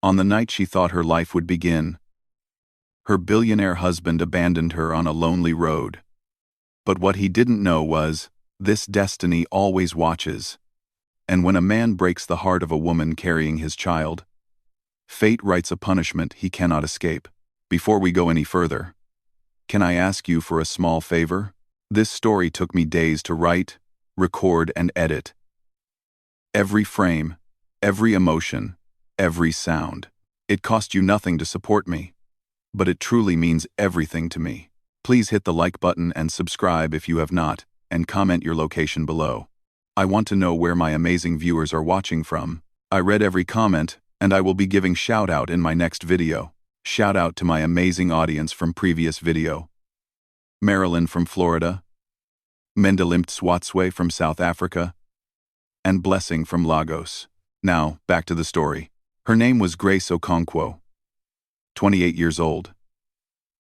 On the night she thought her life would begin, her billionaire husband abandoned her on a lonely road. But what he didn't know was, this destiny always watches. And when a man breaks the heart of a woman carrying his child, fate writes a punishment he cannot escape. Before we go any further, can I ask you for a small favor? This story took me days to write, record, and edit. Every frame, every emotion, every sound. It cost you nothing to support me, but it truly means everything to me. Please hit the like button and subscribe if you have not, and comment your location below. I want to know where my amazing viewers are watching from. I read every comment, and I will be giving shout out in my next video. Shout out to my amazing audience from previous video. Marilyn from Florida, Mendelimpt Swatswe from South Africa, and Blessing from Lagos. Now, back to the story. Her name was Grace Okonkwo, 28 years old.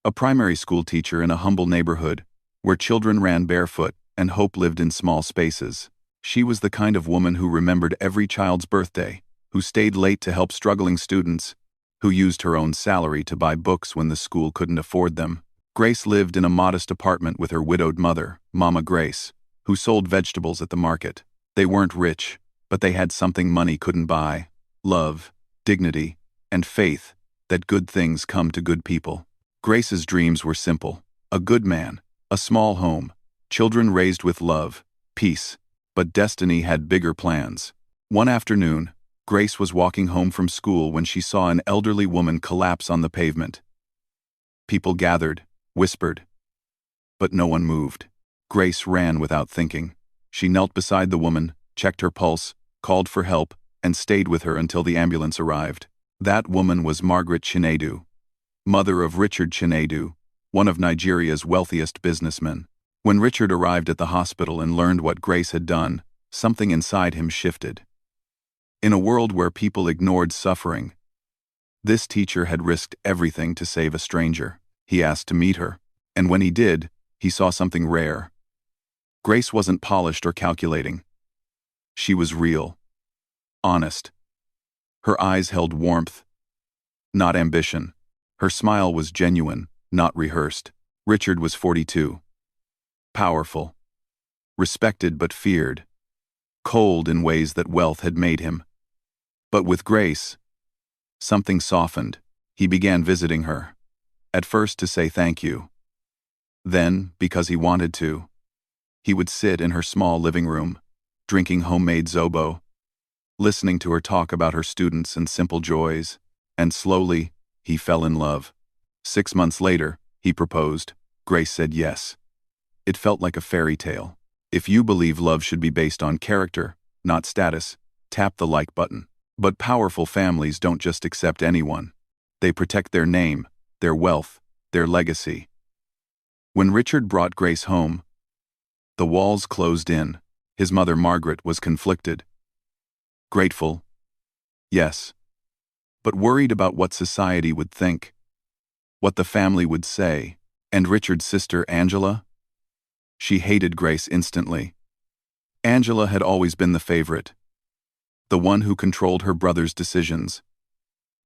A primary school teacher in a humble neighborhood, where children ran barefoot and hope lived in small spaces. She was the kind of woman who remembered every child's birthday, who stayed late to help struggling students, who used her own salary to buy books when the school couldn't afford them. Grace lived in a modest apartment with her widowed mother, Mama Grace, who sold vegetables at the market. They weren't rich, but they had something money couldn't buy: love, dignity, and faith that good things come to good people. Grace's dreams were simple: a good man, a small home, children raised with love, peace. But destiny had bigger plans. One afternoon, Grace was walking home from school when she saw an elderly woman collapse on the pavement. People gathered, whispered, but no one moved. Grace ran without thinking. She knelt beside the woman, checked her pulse, called for help, and stayed with her until the ambulance arrived. That woman was Margaret Chinedu, mother of Richard Chinedu, one of Nigeria's wealthiest businessmen. When Richard arrived at the hospital and learned what Grace had done, something inside him shifted. In a world where people ignored suffering, this teacher had risked everything to save a stranger. He asked to meet her, and when he did, he saw something rare. Grace wasn't polished or calculating. She was real, honest. Her eyes held warmth, not ambition. Her smile was genuine, not rehearsed. Richard was 42. Powerful, respected but feared, cold in ways that wealth had made him. But with Grace, something softened. He began visiting her, at first to say thank you. Then, because he wanted to, he would sit in her small living room, drinking homemade zobo, listening to her talk about her students and simple joys, and slowly, he fell in love. 6 months later, he proposed. Grace said yes. It felt like a fairy tale. If you believe love should be based on character, not status, tap the like button. But powerful families don't just accept anyone. They protect their name, their wealth, their legacy. When Richard brought Grace home, the walls closed in. His mother Margaret was conflicted. Grateful, yes, but worried about what society would think, what the family would say. And Richard's sister Angela? She hated Grace instantly. Angela had always been the favorite, the one who controlled her brother's decisions.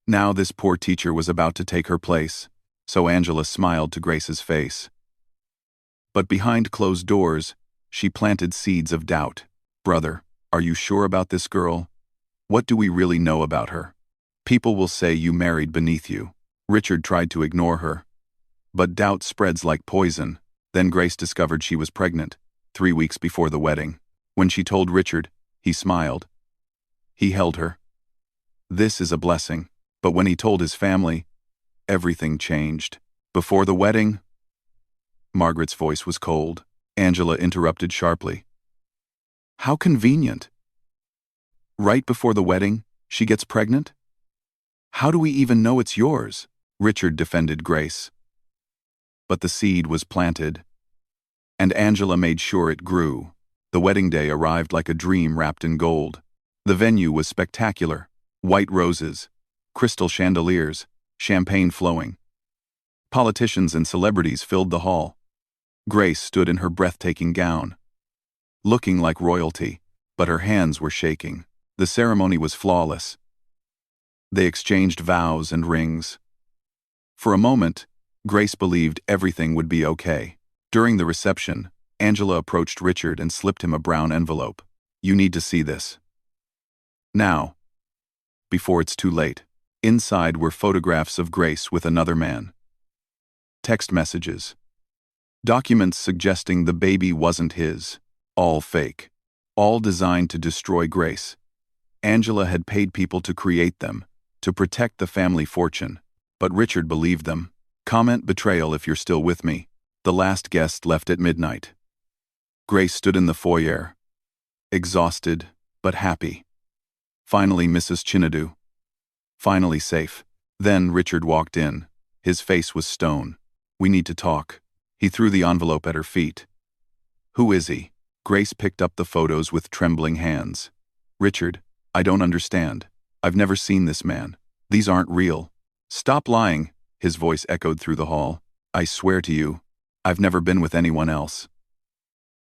Now this poor teacher was about to take her place, so Angela smiled to Grace's face. But behind closed doors, she planted seeds of doubt. Brother, are you sure about this girl? What do we really know about her? People will say you married beneath you. Richard tried to ignore her. But doubt spreads like poison. Then Grace discovered she was pregnant, 3 weeks before the wedding. When she told Richard, he smiled. He held her. This is a blessing. But when he told his family, everything changed. Before the wedding, Margaret's voice was cold. Angela interrupted sharply. How convenient. Right before the wedding, she gets pregnant? How do we even know it's yours? Richard defended Grace. But the seed was planted, and Angela made sure it grew. The wedding day arrived like a dream wrapped in gold. The venue was spectacular: white roses, crystal chandeliers, champagne flowing. Politicians and celebrities filled the hall. Grace stood in her breathtaking gown, looking like royalty, but her hands were shaking. The ceremony was flawless. They exchanged vows and rings. For a moment, Grace believed everything would be okay. During the reception, Angela approached Richard and slipped him a brown envelope. "You need to see this. Now, before it's too late." Inside were photographs of Grace with another man. Text messages. Documents suggesting the baby wasn't his. All fake. All designed to destroy Grace. Angela had paid people to create them, to protect the family fortune. But Richard believed them. Comment betrayal if you're still with me. The last guest left at midnight. Grace stood in the foyer. Exhausted, but happy. Finally Mrs. Chinedu. Finally safe. Then Richard walked in. His face was stone. "We need to talk." He threw the envelope at her feet. "Who is he?" Grace picked up the photos with trembling hands. "Richard, I don't understand. I've never seen this man. These aren't real." "Stop lying," his voice echoed through the hall. "I swear to you, I've never been with anyone else."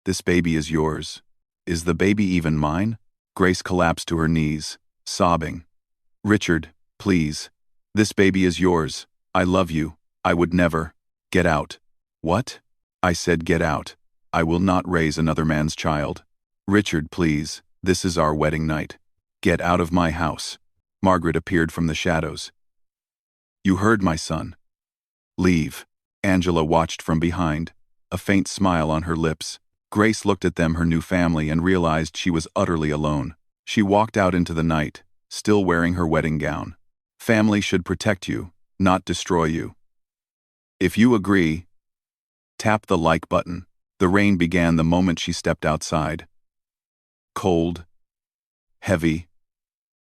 "This baby is yours. Is the baby even mine?" Grace collapsed to her knees, sobbing. "Richard, please. This baby is yours. I love you. I would never." "Get out." "What?" "I said get out. I will not raise another man's child." "Richard, please. This is our wedding night. Get out of my house." Margaret appeared from the shadows. "You heard my son. Leave." Angela watched from behind, a faint smile on her lips. Grace looked at them, her new family, and realized she was utterly alone. She walked out into the night, still wearing her wedding gown. Family should protect you, not destroy you. If you agree, tap the like button. The rain began the moment she stepped outside. Cold, heavy,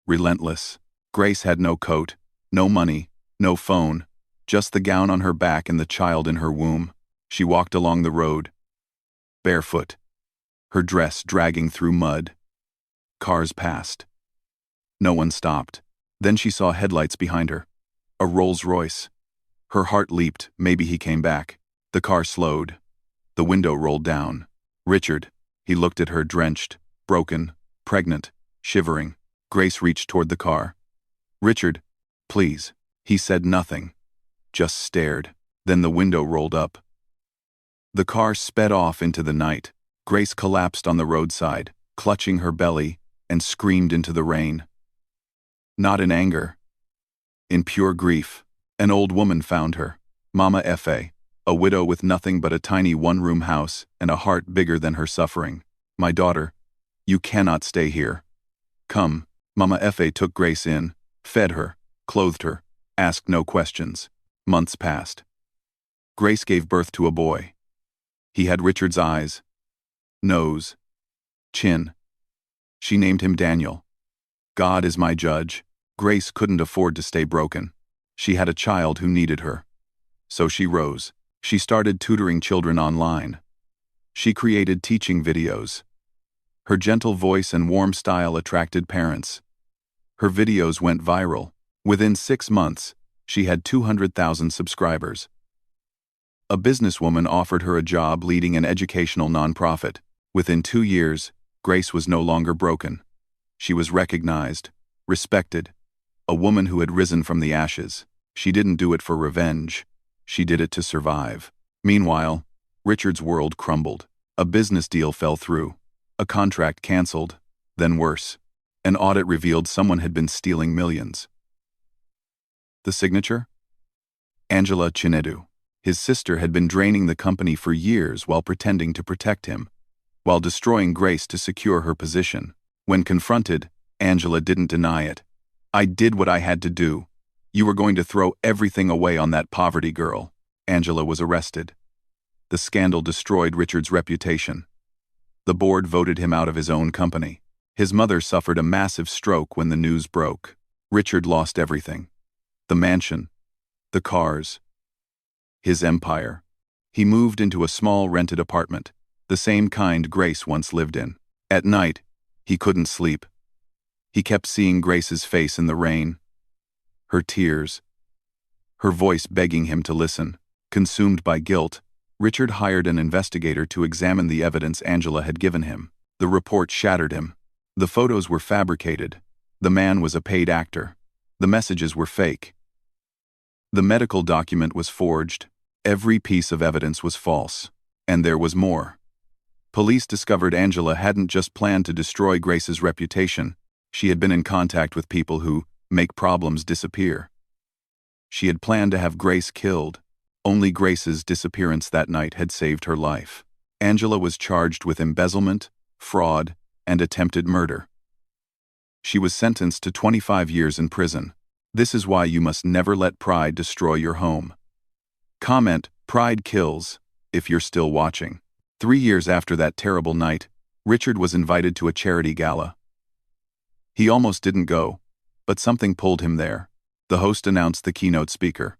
relentless. Grace had no coat, no money, no phone, just the gown on her back and the child in her womb. She walked along the road, barefoot, her dress dragging through mud. Cars passed. No one stopped. Then she saw headlights behind her. A Rolls-Royce. Her heart leaped. Maybe he came back. The car slowed. The window rolled down. "Richard." He looked at her, drenched, broken, pregnant, shivering. Grace reached toward the car. "Richard, please." He said nothing, just stared. Then the window rolled up. The car sped off into the night. Grace collapsed on the roadside, clutching her belly, and screamed into the rain. Not in anger. In pure grief. An old woman found her. Mama F.A., a widow with nothing but a tiny one-room house and a heart bigger than her suffering. "My daughter, you cannot stay here. Come." Mama F.A. took Grace in, fed her, clothed her, asked no questions. Months passed. Grace gave birth to a boy. He had Richard's eyes, nose, chin. She named him Daniel. God is my judge. Grace couldn't afford to stay broken. She had a child who needed her. So she rose. She started tutoring children online. She created teaching videos. Her gentle voice and warm style attracted parents. Her videos went viral. Within 6 months, she had 200,000 subscribers. A businesswoman offered her a job leading an educational nonprofit. Within 2 years, Grace was no longer broken. She was recognized, respected, a woman who had risen from the ashes. She didn't do it for revenge. She did it to survive. Meanwhile, Richard's world crumbled. A business deal fell through. A contract canceled. Then worse. An audit revealed someone had been stealing millions. The signature? Angela Chinedu. His sister had been draining the company for years while pretending to protect him, while destroying Grace to secure her position. When confronted, Angela didn't deny it. "I did what I had to do. You were going to throw everything away on that poverty girl." Angela was arrested. The scandal destroyed Richard's reputation. The board voted him out of his own company. His mother suffered a massive stroke when the news broke. Richard lost everything. The mansion, the cars, his empire. He moved into a small rented apartment, the same kind Grace once lived in. At night, he couldn't sleep. He kept seeing Grace's face in the rain, her tears, her voice begging him to listen. Consumed by guilt, Richard hired an investigator to examine the evidence Angela had given him. The report shattered him. The photos were fabricated. The man was a paid actor. The messages were fake. The medical document was forged. Every piece of evidence was false. And there was more. Police discovered Angela hadn't just planned to destroy Grace's reputation. She had been in contact with people who make problems disappear. She had planned to have Grace killed. Only Grace's disappearance that night had saved her life. Angela was charged with embezzlement, fraud, and attempted murder. She was sentenced to 25 years in prison. This is why you must never let pride destroy your home. Comment, "Pride kills," if you're still watching. 3 years after that terrible night, Richard was invited to a charity gala. He almost didn't go, but something pulled him there. The host announced the keynote speaker.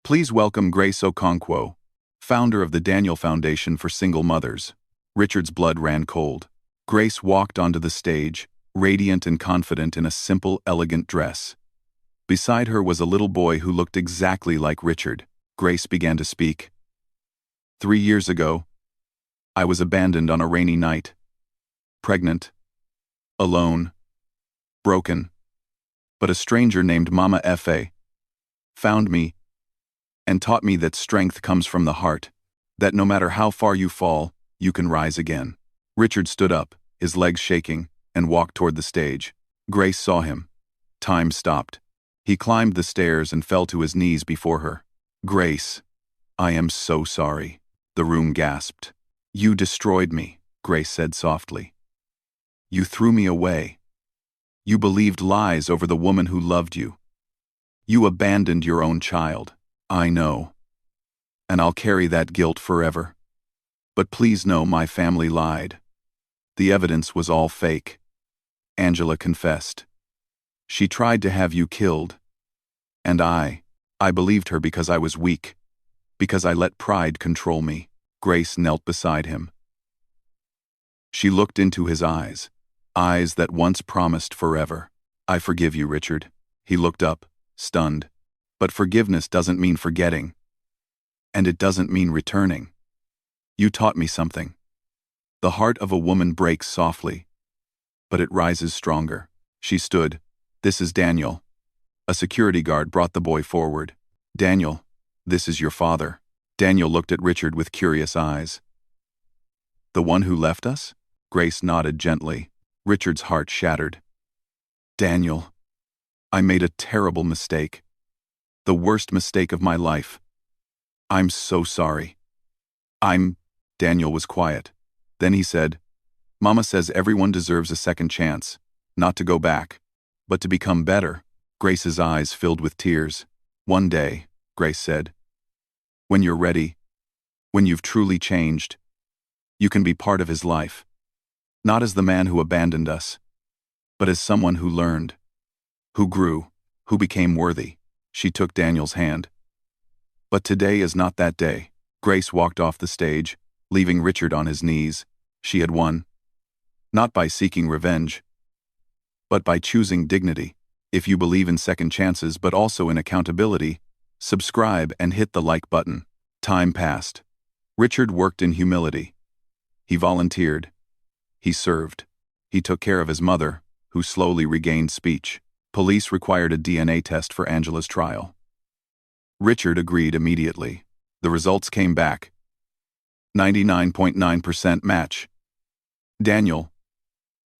Please welcome Grace Okonkwo, founder of the Daniel Foundation for Single Mothers. Richard's blood ran cold. Grace walked onto the stage, radiant and confident in a simple, elegant dress. Beside her was a little boy who looked exactly like Richard. Grace began to speak. 3 years ago, I was abandoned on a rainy night. Pregnant. Alone. Broken. But a stranger named Mama F.A. found me and taught me that strength comes from the heart, that no matter how far you fall, you can rise again. Richard stood up, his legs shaking, and walked toward the stage. Grace saw him. Time stopped. He climbed the stairs and fell to his knees before her. Grace, I am so sorry. The room gasped. You destroyed me, Grace said softly. You threw me away. You believed lies over the woman who loved you. You abandoned your own child. I know. And I'll carry that guilt forever. But please know my family lied. The evidence was all fake. Angela confessed. She tried to have you killed. And I believed her because I was weak. Because I let pride control me. Grace knelt beside him. She looked into his eyes. Eyes that once promised forever. I forgive you, Richard. He looked up, stunned. But forgiveness doesn't mean forgetting. And it doesn't mean returning. You taught me something. The heart of a woman breaks softly, but it rises stronger. She stood. This is Daniel. A security guard brought the boy forward. Daniel, this is your father. Daniel looked at Richard with curious eyes. The one who left us? Grace nodded gently. Richard's heart shattered. Daniel, I made a terrible mistake. The worst mistake of my life. I'm so sorry. Daniel was quiet. Then he said, Mama says everyone deserves a second chance, not to go back, but to become better. Grace's eyes filled with tears. One day, Grace said, when you're ready, when you've truly changed, you can be part of his life. Not as the man who abandoned us, but as someone who learned, who grew, who became worthy. She took Daniel's hand. But today is not that day. Grace walked off the stage, leaving Richard on his knees. She had won. Not by seeking revenge, but by choosing dignity. If you believe in second chances but also in accountability, subscribe and hit the like button. Time passed. Richard worked in humility. He volunteered. He served. He took care of his mother, who slowly regained speech. Police required a DNA test for Angela's trial. Richard agreed immediately. The results came back. 99.9% match. Daniel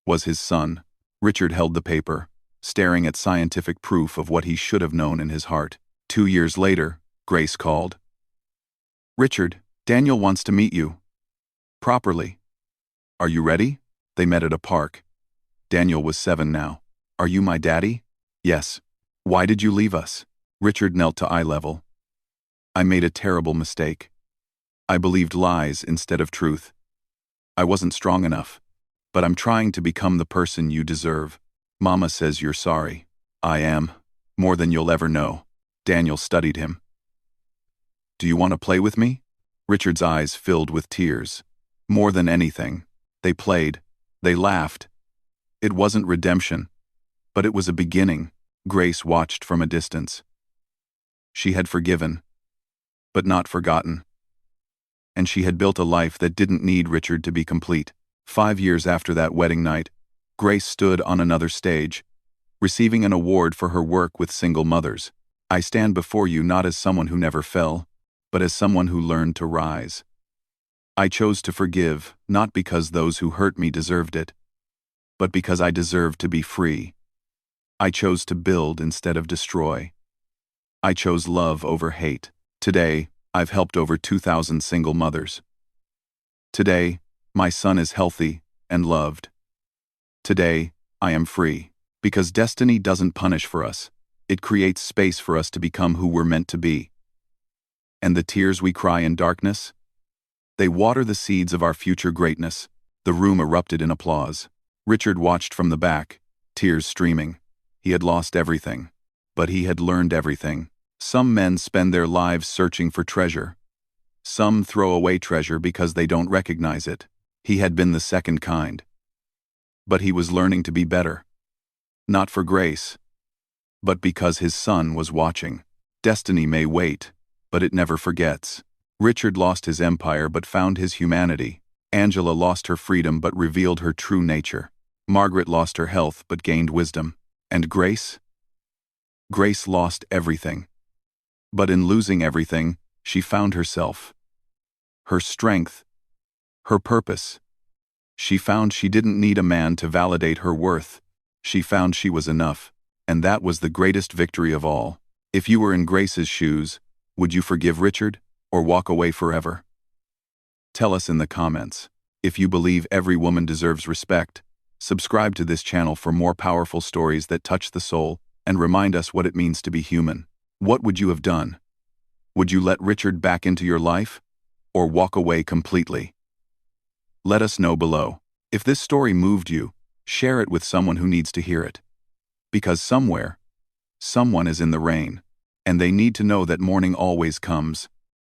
was his son. Richard held the paper, staring at scientific proof of what he should have known in his heart. 2 years later, Grace called. Richard, Daniel wants to meet you. Properly. Are you ready? They met at a park. Daniel was 7 now. Are you my daddy? Yes. Why did you leave us? Richard knelt to eye level. I made a terrible mistake. I believed lies instead of truth. I wasn't strong enough, but I'm trying to become the person you deserve. Mama says you're sorry. I am. More than you'll ever know. Daniel studied him. Do you want to play with me? Richard's eyes filled with tears. More than anything. They played. They laughed. It wasn't redemption, but it was a beginning. Grace watched from a distance. She had forgiven, but not forgotten. And she had built a life that didn't need Richard to be complete. 5 years after that wedding night, Grace stood on another stage, receiving an award for her work with single mothers. I stand before you not as someone who never fell, but as someone who learned to rise. I chose to forgive, not because those who hurt me deserved it, but because I deserved to be free. I chose to build instead of destroy. I chose love over hate. Today, I've helped over 2,000 single mothers. Today, my son is healthy and loved. Today, I am free. Because destiny doesn't punish for us. It creates space for us to become who we're meant to be. And the tears we cry in darkness? They water the seeds of our future greatness. The room erupted in applause. Richard watched from the back, tears streaming. He had lost everything. But he had learned everything. Some men spend their lives searching for treasure. Some throw away treasure because they don't recognize it. He had been the second kind. But he was learning to be better. Not for Grace, but because his son was watching. Destiny may wait, but it never forgets. Richard lost his empire but found his humanity. Angela lost her freedom but revealed her true nature. Margaret lost her health but gained wisdom. And Grace? Grace lost everything. But in losing everything, she found herself. Her strength. Her purpose. She found she didn't need a man to validate her worth. She found she was enough, and that was the greatest victory of all. If you were in Grace's shoes, would you forgive Richard, or walk away forever? Tell us in the comments. If you believe every woman deserves respect, subscribe to this channel for more powerful stories that touch the soul and remind us what it means to be human. What would you have done? Would you let Richard back into your life, or walk away completely? Let us know below. If this story moved you, share it with someone who needs to hear it. Because somewhere, someone is in the rain, and they need to know that morning always comes.